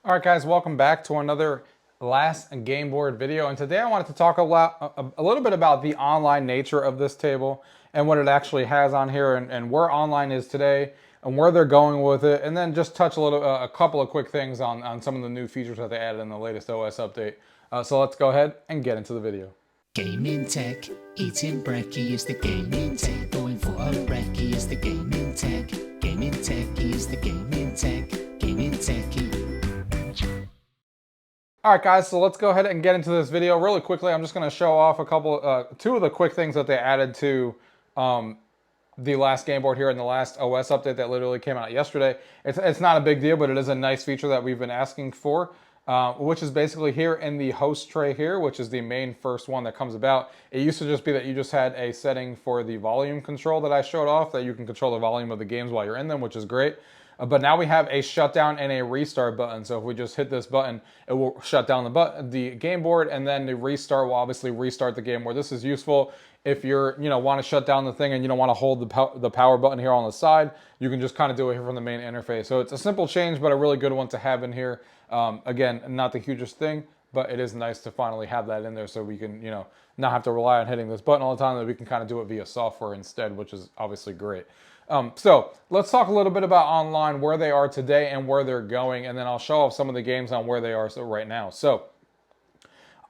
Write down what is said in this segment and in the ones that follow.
All right, guys, welcome back to another Last Gameboard video. And today I wanted to talk a little bit about the online nature of this table and what it actually has on here and where online is today and where they're going with it. And then just touch a couple of quick things on some of the new features that they added in the latest OS update. So let's go ahead and get into the video. Gaming tech, eating brekkie is the gaming tech. Going for a brekkie is the gaming tech. Gaming techie is the gaming tech. Gaming techie. All right, guys, so let's go ahead and get into this video really quickly. I'm just going to show off two of the quick things that they added to the last game board here in the last OS update that literally came out yesterday. It's not a big deal, but it is a nice feature that we've been asking for, which is basically here in the host tray here, which is the main first one that comes about. It used to just be that you just had a setting for the volume control that I showed off, that you can control the volume of the games while you're in them, which is great. But now we have a shutdown and a restart button. So if we just hit this button, it will shut down the game board, and then the restart will obviously restart the game board. This is useful if you're, want to shut down the thing and you don't want to hold the power button here on the side. You can just kind of do it here from the main interface. So it's a simple change, but a really good one to have in here. Again, not the hugest thing, but it is nice to finally have that in there so we can, not have to rely on hitting this button all the time, that we can kind of do it via software instead, which is obviously great. So let's talk a little bit about online, where they are today and where they're going, and then I'll show off some of the games on where they are right now. So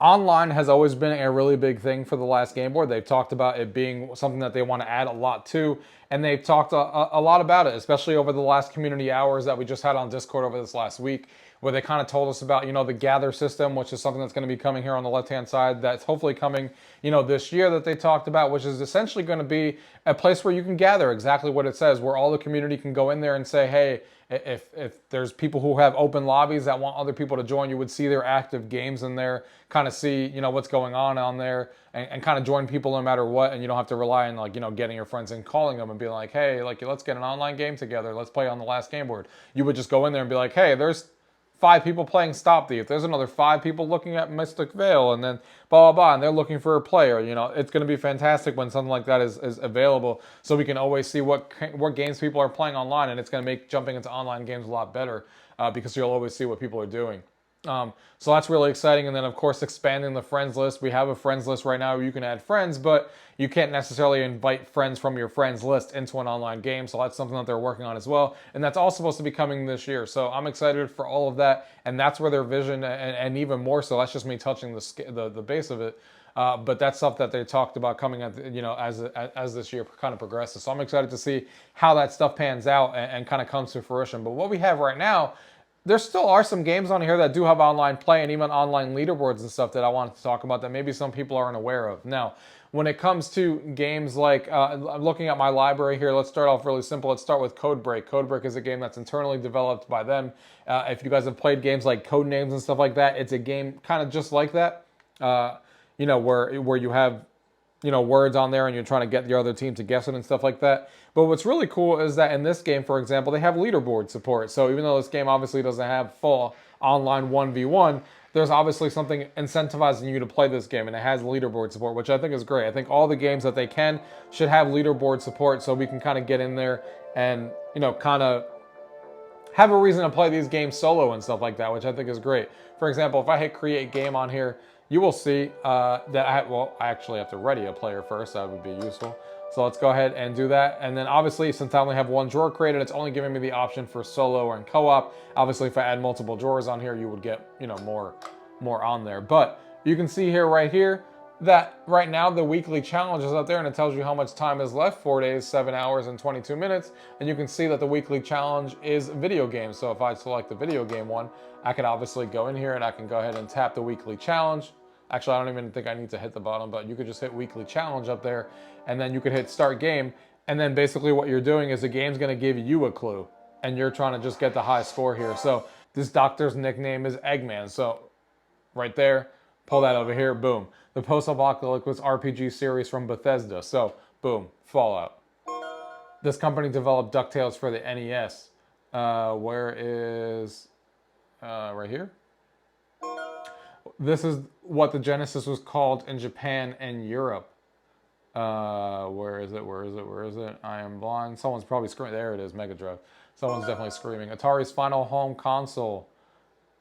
online has always been a really big thing for the last game board. They've talked about it being something that they want to add a lot to, and they've talked a lot about it, especially over the last community hours that we just had on Discord over this last week, where they kind of told us about, the gather system, which is something that's going to be coming here on the left-hand side. That's hopefully coming, this year, that they talked about, which is essentially going to be a place where you can gather, exactly what it says, where all the community can go in there and say, hey, if there's people who have open lobbies that want other people to join, you would see their active games in there, kind of see, what's going on there, and kind of join people no matter what, and you don't have to rely on, getting your friends and calling them and being like, hey, let's get an online game together, let's play on the last game board. You would just go in there and be like, hey, there's 5 people playing Stop Thief. There's another 5 people looking at Mystic Vale, and then blah, blah, blah, and they're looking for a player. It's going to be fantastic when something like that is available, so we can always see what games people are playing online, and it's going to make jumping into online games a lot better because you'll always see what people are doing. So that's really exciting. And then, of course, expanding the friends list. We have a friends list right now where you can add friends, but you can't necessarily invite friends from your friends list into an online game. So that's something that they're working on as well. And that's all supposed to be coming this year. So I'm excited for all of that. And that's where their vision, and even more so, that's just me touching the base of it. But that's stuff that they talked about coming at, as this year kind of progresses. So I'm excited to see how that stuff pans out and kind of comes to fruition. But what we have right now, there still are some games on here that do have online play and even online leaderboards and stuff that I wanted to talk about that maybe some people aren't aware of. Now, when it comes to games like, I'm looking at my library here, let's start off really simple. Let's start with Codebreak. Codebreak is a game that's internally developed by them. If you guys have played games like Codenames and stuff like that, it's a game kind of just like that, where you have words on there and you're trying to get the other team to guess it and stuff like that. But what's really cool is that in this game, for example, they have leaderboard support. So even though this game obviously doesn't have full online 1v1, there's obviously something incentivizing you to play this game, and it has leaderboard support, which I think is great. I think all the games that they can should have leaderboard support so we can kind of get in there and, kind of have a reason to play these games solo and stuff like that, which I think is great. For example, if I hit create game on here, you will see that I actually have to ready a player first. That would be useful. So let's go ahead and do that. And then obviously, since I only have one drawer created, it's only giving me the option for solo and co-op. Obviously, if I add multiple drawers on here, you would get, more on there. But you can see here, right here, that right now the weekly challenge is up there, and it tells you how much time is left: 4 days, 7 hours, and 22 minutes. And you can see that the weekly challenge is video games. So if I select the video game one, I can obviously go in here and I can go ahead and tap the weekly challenge. Actually, I don't even think I need to hit the bottom, but you could just hit weekly challenge up there, and then you could hit start game. And then basically what you're doing is the game's going to give you a clue, and you're trying to just get the high score here. So this doctor's nickname is Eggman. So right there, pull that over here, boom. The post-apocalyptic RPG series from Bethesda. So boom, Fallout. This company developed DuckTales for the NES. Where is, right here? This is what the Genesis was called in Japan and Europe. Where is it? Where is it? Where is it? I am blind. Someone's probably screaming. There it is, Mega Drive. Someone's definitely screaming. Atari's final home console.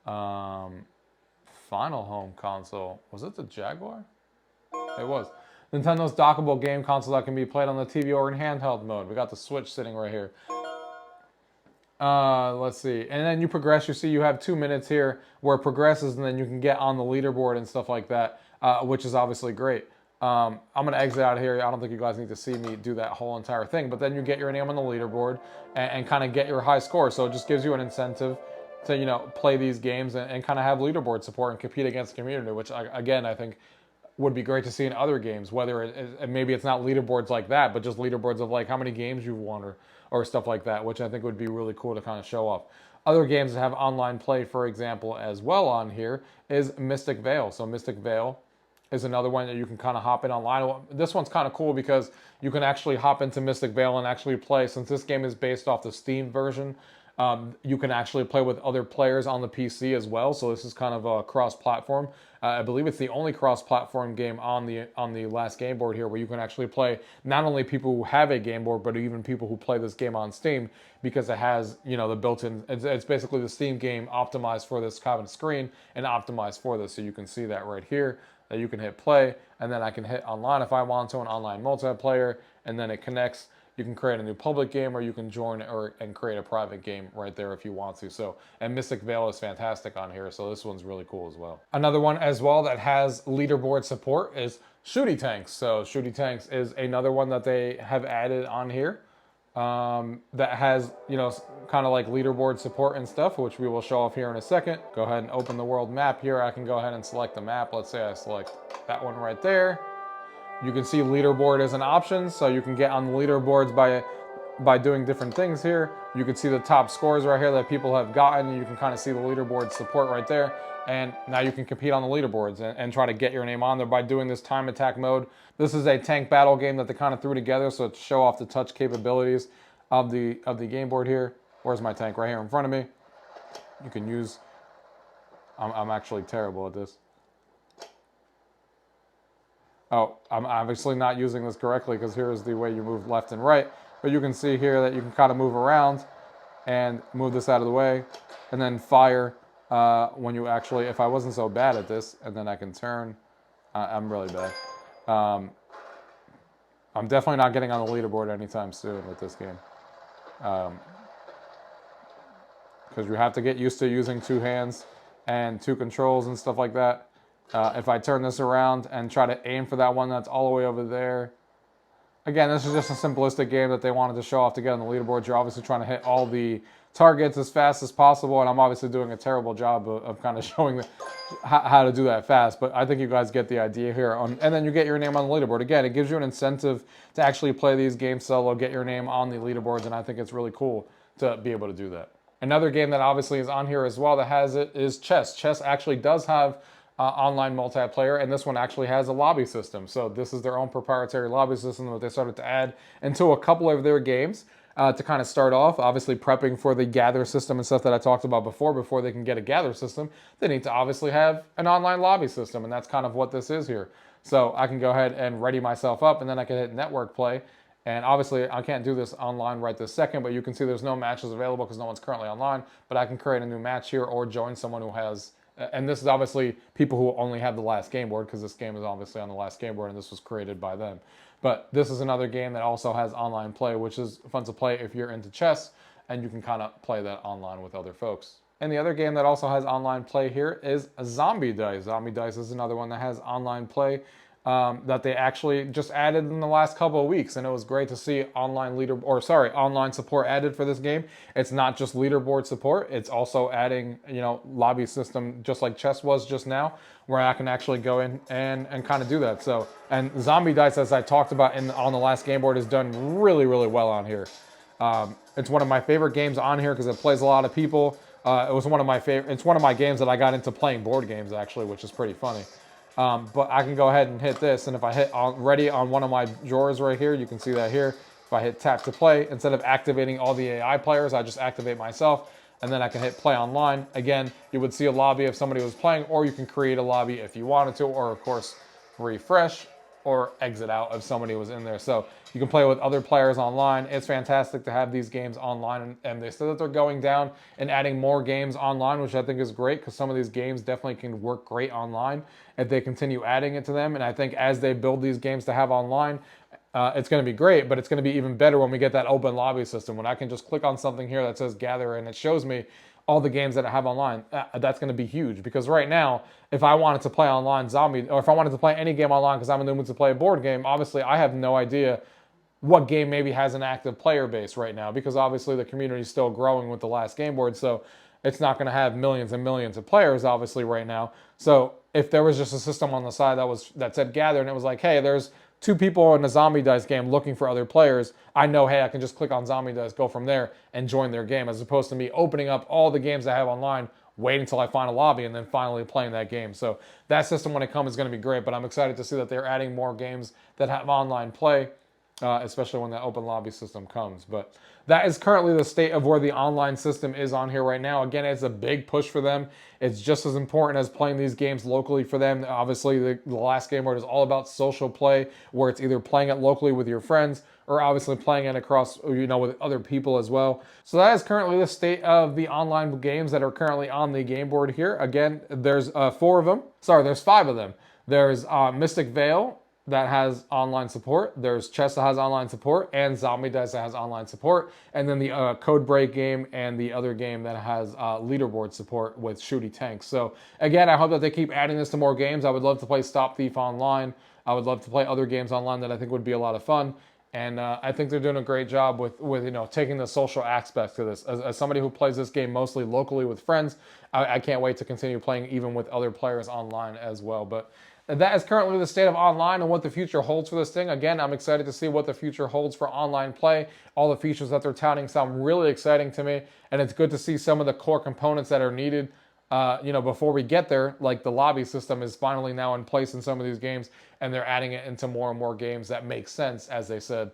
Final home console. Was it the Jaguar? It was. Nintendo's dockable game console that can be played on the TV or in handheld mode. We got the Switch sitting right here. Let's see. And then you progress. You see you have 2 minutes here where it progresses, and then you can get on the leaderboard and stuff like that, which is obviously great. I'm going to exit out of here. I don't think you guys need to see me do that whole entire thing. But then you get your name on the leaderboard and kind of get your high score. So it just gives you an incentive to, you know, play these games and kind of have leaderboard support and compete against the community, which, again, I think would be great to see in other games, whether maybe it's not leaderboards like that, but just leaderboards of like how many games you've won or stuff like that, which I think would be really cool to kind of show off. Other games that have online play, for example, as well on here is Mystic Vale. So Mystic Vale is another one that you can kind of hop in online. This one's kind of cool because you can actually hop into Mystic Vale and actually play. Since this game is based off the Steam version, you can actually play with other players on the PC as well. So this is kind of a cross-platform. I believe it's the only cross-platform game on the Last Gameboard here where you can actually play not only people who have a Game Board, but even people who play this game on Steam, because it has, you know, the built-in, it's basically the Steam game optimized for this kind of screen and optimized for this. So you can see that right here, that you can hit play, and then I can hit online if I want to, an online multiplayer, and then it connects. You can create a new public game, or you can join and create a private game right there if you want to. So, and Mystic Vale is fantastic on here, so this one's really cool as well. Another one as well that has leaderboard support is Shooty Tanks. So Shooty Tanks is another one that they have added on here that has, you know, kind of like leaderboard support and stuff, which we will show off here in a second. Go ahead and open the world map here. I can go ahead and select the map. Let's say I select that one right there. You can see leaderboard as an option, so you can get on the leaderboards by doing different things here. You can see the top scores right here that people have gotten. You can kind of see the leaderboard support right there. And now you can compete on the leaderboards and try to get your name on there by doing this time attack mode. This is a tank battle game that they kind of threw together so to show off the touch capabilities of the game board here. Where's my tank? Right here in front of me. You can use... I'm actually terrible at this. Oh, I'm obviously not using this correctly because here's the way you move left and right. But you can see here that you can kind of move around and move this out of the way and then fire when you actually, if I wasn't so bad at this, and then I can turn. I'm really bad. I'm definitely not getting on the leaderboard anytime soon with this game. Because you have to get used to using 2 hands and 2 controls and stuff like that. If I turn this around and try to aim for that one that's all the way over there. Again, this is just a simplistic game that they wanted to show off to get on the leaderboard. You're obviously trying to hit all the targets as fast as possible, and I'm obviously doing a terrible job of kind of showing how to do that fast, but I think you guys get the idea here. And then you get your name on the leaderboard. Again, it gives you an incentive to actually play these games solo, get your name on the leaderboards, and I think it's really cool to be able to do that. Another game that obviously is on here as well that has it is chess. Chess actually does have online multiplayer, and this one actually has a lobby system. So this is their own proprietary lobby system that they started to add into a couple of their games to kind of start off. Obviously prepping for the gather system and stuff that I talked about before they can get a gather system, they need to obviously have an online lobby system, and that's kind of what this is here. So I can go ahead and ready myself up, and then I can hit network play. And obviously I can't do this online right this second, but you can see there's no matches available because no one's currently online, but I can create a new match here or join someone who has. And this is obviously people who only have the Last Gameboard, because this game is obviously on the Last Gameboard and this was created by them. But this is another game that also has online play, which is fun to play if you're into chess, and you can kind of play that online with other folks. And the other game that also has online play here is Zombie Dice. Zombie Dice is another one that has online play that they actually just added in the last couple of weeks, and it was great to see online support added for this game. It's not just leaderboard support; it's also adding, you know, lobby system, just like chess was just now, where I can actually go in and kind of do that. So, and Zombie Dice, as I talked about on the Last Gameboard, is done really, really well on here. It's one of my favorite games on here because it plays a lot of people. It's one of my games that I got into playing board games actually, which is pretty funny. But I can go ahead and hit this, and if I hit ready on one of my drawers right here, you can see that here. If I hit tap to play, instead of activating all the AI players, I just activate myself, and then I can hit play online. Again, you would see a lobby if somebody was playing, or you can create a lobby if you wanted to, or of course, refresh, or exit out if somebody was in there. So you can play with other players online. It's fantastic to have these games online, and they said that they're going down and adding more games online, which I think is great because some of these games definitely can work great online if they continue adding it to them. And I think as they build these games to have online, it's going to be great, but it's going to be even better when we get that open lobby system, when I can just click on something here that says gather and it shows me all the games that I have online. That's going to be huge, because right now, if I wanted to play online zombie, or if I wanted to play any game online because I'm in the mood to play a board game, obviously I have no idea what game maybe has an active player base right now, because obviously the community is still growing with the Last Gameboard, so it's not going to have millions and millions of players obviously right now. So if there was just a system on the side that said gather, and it was like, hey, there's 2 people in a zombie dice game looking for other players, I know, hey, I can just click on zombie dice, go from there, and join their game, as opposed to me opening up all the games I have online, waiting until I find a lobby, and then finally playing that game. So that system, when it comes, is going to be great, but I'm excited to see that they're adding more games that have online play, especially when that open lobby system comes. But that is currently the state of where the online system is on here right now. Again, it's a big push for them. It's just as important as playing these games locally for them. Obviously, the Last Gameboard is all about social play, where it's either playing it locally with your friends or obviously playing it across, with other people as well. So that is currently the state of the online games that are currently on the game board here. Again, there's 4 of them. Sorry, there's 5 of them. There's Mystic Vale that has online support. There's Chess that has online support, and Zombie Dice that has online support. And then the Code Break game and the other game that has leaderboard support with Shooty Tanks. So again, I hope that they keep adding this to more games. I would love to play Stop Thief online. I would love to play other games online that I think would be a lot of fun. And I think they're doing a great job with taking the social aspect to this. As somebody who plays this game mostly locally with friends, I can't wait to continue playing even with other players online as well. But that is currently the state of online and what the future holds for this thing. Again, I'm excited to see what the future holds for online play. All the features that they're touting sound really exciting to me, and it's good to see some of the core components that are needed before we get there, like the lobby system is finally now in place in some of these games, and they're adding it into more and more games that make sense, as they said,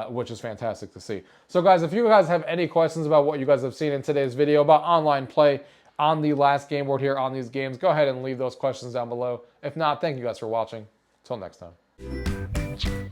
which is fantastic to see. So guys, if you guys have any questions about what you guys have seen in today's video about online play on the Last Gameboard here on these games, go ahead and leave those questions down below. If not, thank you guys for watching. Until next time.